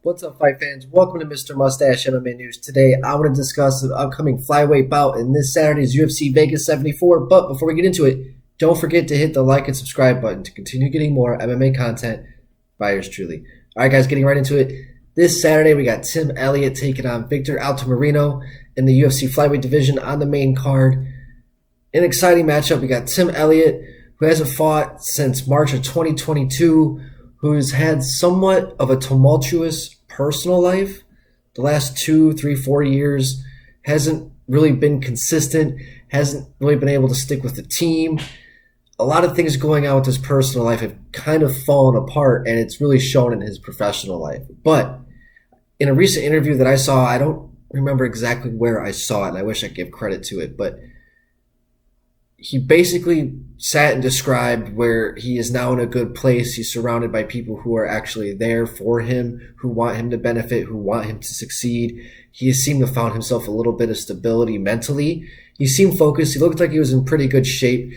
What's up, fight fans? Welcome to Mr. Mustache MMA News. Today, I want to discuss the upcoming flyweight bout in this Saturday's UFC Vegas 74. But before we get into it, don't forget to hit the like and subscribe button to continue getting more MMA content by yours truly. All right, guys, getting right into it. This Saturday, we got Tim Elliott taking on Victor Altamirano in the UFC flyweight division on the main card. An exciting matchup. We got Tim Elliott, who hasn't fought since March of 2022, who's had somewhat of a tumultuous personal life. The last 2, 3, 4 years hasn't really been consistent, hasn't really been able to stick with the team. A lot of things going on with his personal life have kind of fallen apart, and it's really shown in his professional life. But in a recent interview that I saw, I don't remember exactly where I saw it, and I wish I could give credit to it, but he basically sat and described where he is now in a good place. He's surrounded by people who are actually there for him, who want him to benefit, who want him to succeed. He seemed to have found himself a little bit of stability mentally. He seemed focused. He looked like he was in pretty good shape.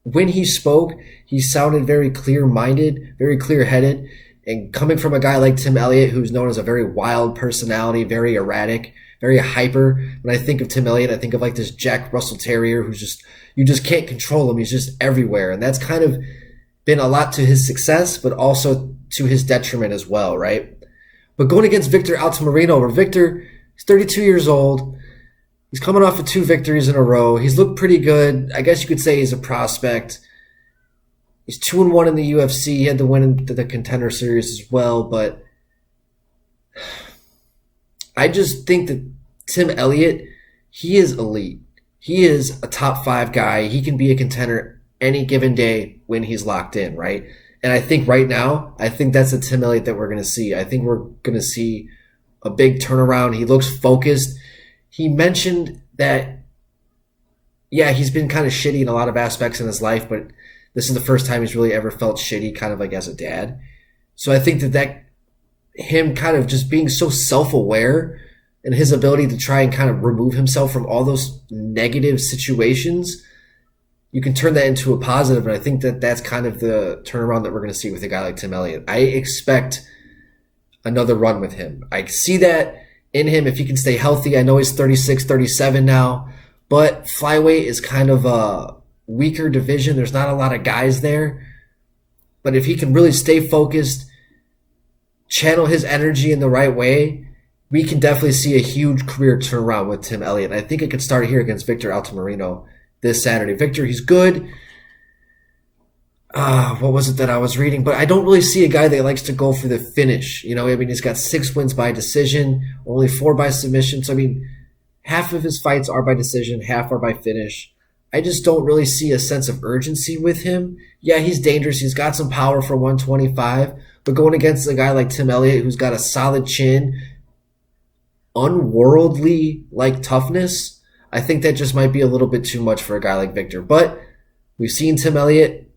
When he spoke, he sounded very clear-minded, very clear-headed. And coming from a guy like Tim Elliott, who's known as a very wild personality, very erratic, very hyper. When I think of Tim Elliott, I think of like this Jack Russell Terrier who's just, you just can't control him. He's just everywhere. And that's kind of been a lot to his success, but also to his detriment as well, right? But going against Victor Altamirano, where Victor is 32 years old. He's coming off of 2 victories in a row. He's looked pretty good. I guess you could say he's a prospect. He's 2-1 in the UFC. He had to win in the Contender Series as well, but I just think that Tim Elliott, he is elite. He is a top 5 guy. He can be a contender any given day when he's locked in, right? And I think right now, I think that's the Tim Elliott that we're going to see. I think we're going to see a big turnaround. He looks focused. He mentioned that, yeah, he's been kind of shitty in a lot of aspects in his life, but this is the first time he's really ever felt shitty, kind of like as a dad. So I think that him kind of just being so self-aware and his ability to try and kind of remove himself from all those negative situations, you can turn that into a positive. And I think that that's kind of the turnaround that we're going to see with a guy like Tim Elliott. I expect another run with him. I see that in him if he can stay healthy. I know he's 36, 37 now, but flyweight is kind of a weaker division. There's not a lot of guys there. But if he can really stay focused, channel his energy in the right way, we can definitely see a huge career turnaround with Tim Elliott. And I think it could start here against Victor Altamirano this Saturday. Victor, he's good. What was it that I was reading? But I don't really see a guy that likes to go for the finish. You know, I mean, he's got 6 wins by decision, only 4 by submission. So, I mean, half of his fights are by decision, half are by finish. I just don't really see a sense of urgency with him. Yeah, he's dangerous. He's got some power for 125. But going against a guy like Tim Elliott, who's got a solid chin, unworldly like toughness, I think that just might be a little bit too much for a guy like Victor. But we've seen Tim Elliott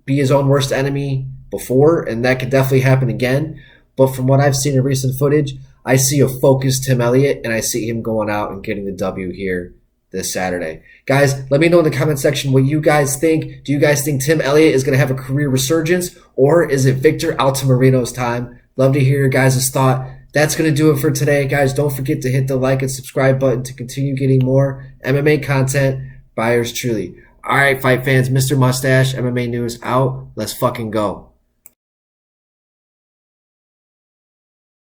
be his own worst enemy before, and that could definitely happen again. But from what I've seen in recent footage, I see a focused Tim Elliott, and I see him going out and getting the W here this Saturday. Guys, let me know in the comment section what you guys think. Do you guys think Tim Elliott is going to have a career resurgence, or is it Victor Altamirano's time? Love to hear your guys' thought. That's going to do it for today, guys. Don't forget to hit the like and subscribe button to continue getting more MMA content by yours truly. All right, fight fans, Mr. Mustache, MMA News out. Let's fucking go.